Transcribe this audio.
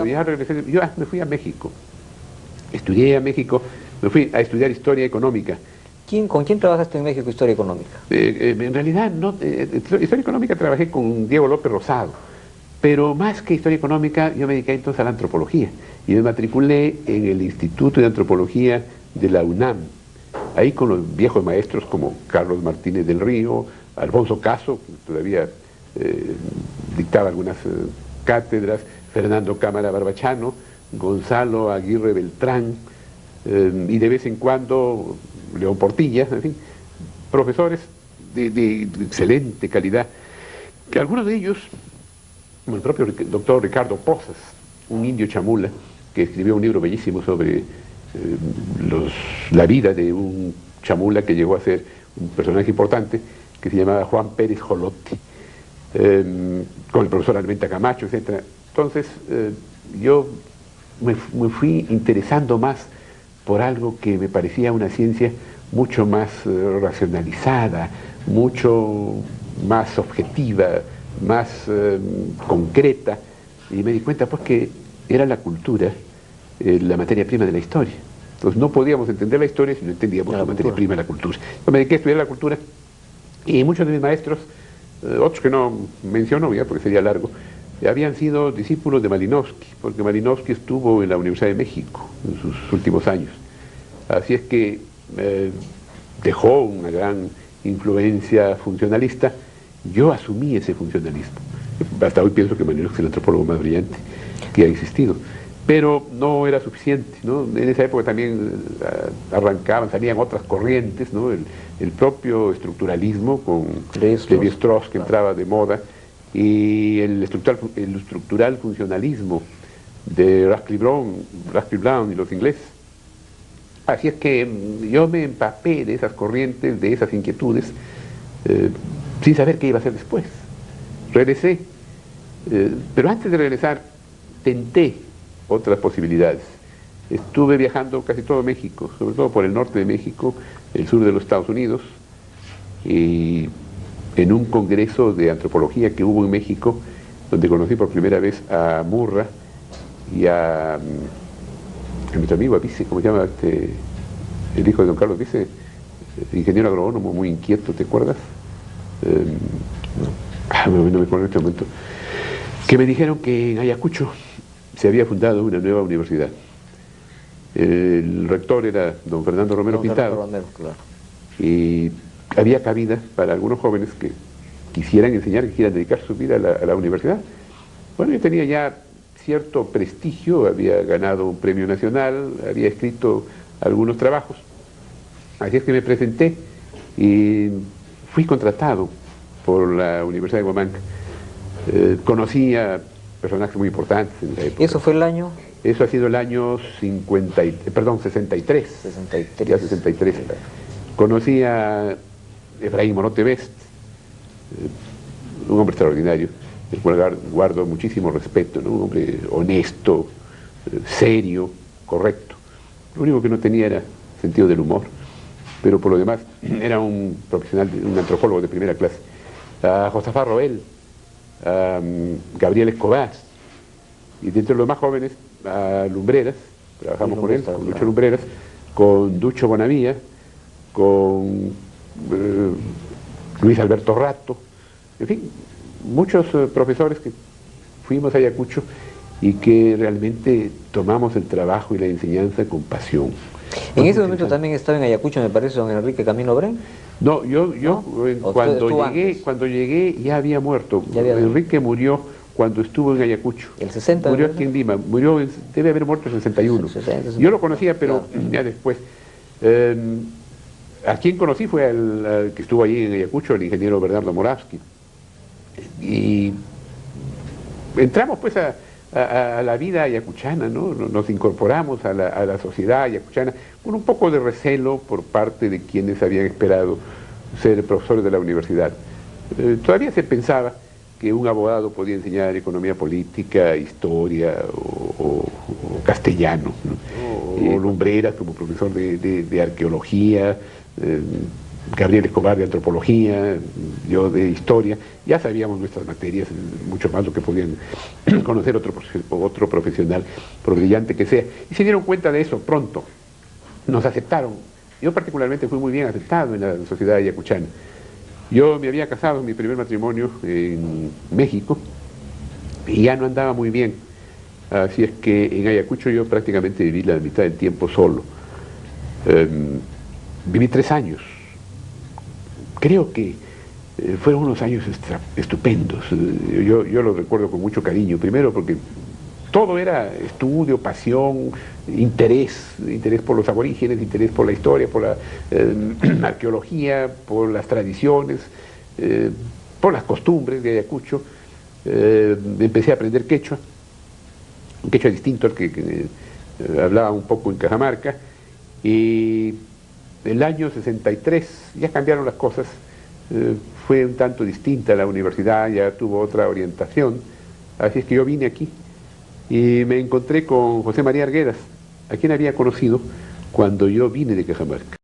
cuando ya regresé, yo me fui a México. Estudié a México, me fui a estudiar historia económica. ¿Con quién trabajaste en México, historia económica? En realidad, no, historia económica trabajé con Diego López Rosado, pero más que historia económica, yo me dediqué entonces a la antropología y me matriculé en el Instituto de Antropología de la UNAM, ahí con los viejos maestros como Carlos Martínez del Río, Alfonso Caso, que todavía dictaba algunas cátedras, Fernando Cámara Barbachano, Gonzalo Aguirre Beltrán, y de vez en cuando León Portilla, en fin, profesores de excelente calidad, que algunos de ellos, como el propio doctor Ricardo Pozas, un indio chamula, que escribió un libro bellísimo sobre la vida de un chamula que llegó a ser un personaje importante, que se llamaba Juan Pérez Jolote, con el profesor Almenta Camacho, etc. Entonces, yo me fui interesando más por algo que me parecía una ciencia mucho más racionalizada, mucho más objetiva, más concreta, y me di cuenta pues que era la cultura la materia prima de la historia. Entonces no podíamos entender la historia si no entendíamos la materia prima de la cultura. Yo me dediqué a estudiar la cultura y muchos de mis maestros, otros que no menciono ya porque sería largo, habían sido discípulos de Malinowski, porque Malinowski estuvo en la Universidad de México en sus últimos años. Así es que dejó una gran influencia funcionalista. Yo asumí ese funcionalismo. Hasta hoy pienso que Malinowski es el antropólogo más brillante que ha existido. Pero no era suficiente, ¿no? En esa época también salían otras corrientes, ¿no? El propio estructuralismo con Lévi-Strauss que entraba de moda, y el estructural funcionalismo de Radcliffe Brown y los ingleses. Así es que yo me empapé de esas corrientes, de esas inquietudes, sin saber qué iba a hacer después. Regresé, pero antes de regresar tenté otras posibilidades. Estuve viajando casi todo México, sobre todo por el norte de México, el sur de los Estados Unidos, y en un congreso de antropología que hubo en México, donde conocí por primera vez a Murra y a nuestro amigo Vice, ¿cómo se llama? El hijo de don Carlos Vice, ingeniero agrónomo muy inquieto, ¿te acuerdas? No me acuerdo en este momento. Que me dijeron que en Ayacucho se había fundado una nueva universidad. El rector era don Fernando Romero Pintado, claro. Y había cabida para algunos jóvenes que quisieran enseñar, que quisieran dedicar su vida a la universidad. Bueno, yo tenía ya cierto prestigio, había ganado un premio nacional, había escrito algunos trabajos, así es que me presenté y fui contratado por la Universidad de Huamanga. Conocí a personajes muy importantes en la época. ¿Eso fue el año? Eso ha sido el año 63. 63. Ya 63. Conocí a Efraín Morote Best, un hombre extraordinario, del cual guardo muchísimo respeto, ¿no? Un hombre honesto, serio, correcto. Lo único que no tenía era sentido del humor, pero por lo demás era un profesional, un antropólogo de primera clase. A Josafat Roel, a Gabriel Escobar, y de entre los más jóvenes, a Lumbreras, trabajamos con él, con Lucho Lumbreras, con Ducho Bonavía, con Luis Alberto Rato, en fin, muchos profesores que fuimos a Ayacucho y que realmente tomamos el trabajo y la enseñanza con pasión. En ese momento también estaba en Ayacucho, me parece, don Enrique Camino Bren. No, yo cuando llegué ya había muerto. Enrique murió cuando estuvo en Ayacucho. ¿El 60? Murió aquí en Lima, debe haber muerto en el 61. 60. Yo lo conocía, pero ya después. A quien conocí fue al que estuvo allí en Ayacucho, el ingeniero Bernardo Moravsky. Y entramos pues a la vida ayacuchana, ¿no? Nos incorporamos a la sociedad ayacuchana con un poco de recelo por parte de quienes habían esperado ser profesores de la universidad. Todavía se pensaba que un abogado podía enseñar economía política, historia o castellano, ¿no? O Lumbreras como profesor de arqueología, Gabriel Escobar de antropología, yo de historia, ya sabíamos nuestras materias, mucho más lo que podían conocer otro profesional, por brillante que sea, y se dieron cuenta de eso pronto, nos aceptaron. Yo particularmente fui muy bien aceptado en la sociedad ayacuchana. Yo me había casado en mi primer matrimonio en México y ya no andaba muy bien, así es que en Ayacucho yo prácticamente viví la mitad del tiempo solo. Viví 3 años. Creo que fueron unos años estupendos. Yo lo recuerdo con mucho cariño, primero porque todo era estudio, pasión, interés por los aborígenes, interés por la historia, por la arqueología, por las tradiciones, por las costumbres de Ayacucho. Empecé a aprender quechua, un quechua distinto al que hablaba un poco en Cajamarca, y el año 63 ya cambiaron las cosas, fue un tanto distinta la universidad, ya tuvo otra orientación, así es que yo vine aquí y me encontré con José María Arguedas, a quien había conocido cuando yo vine de Cajamarca.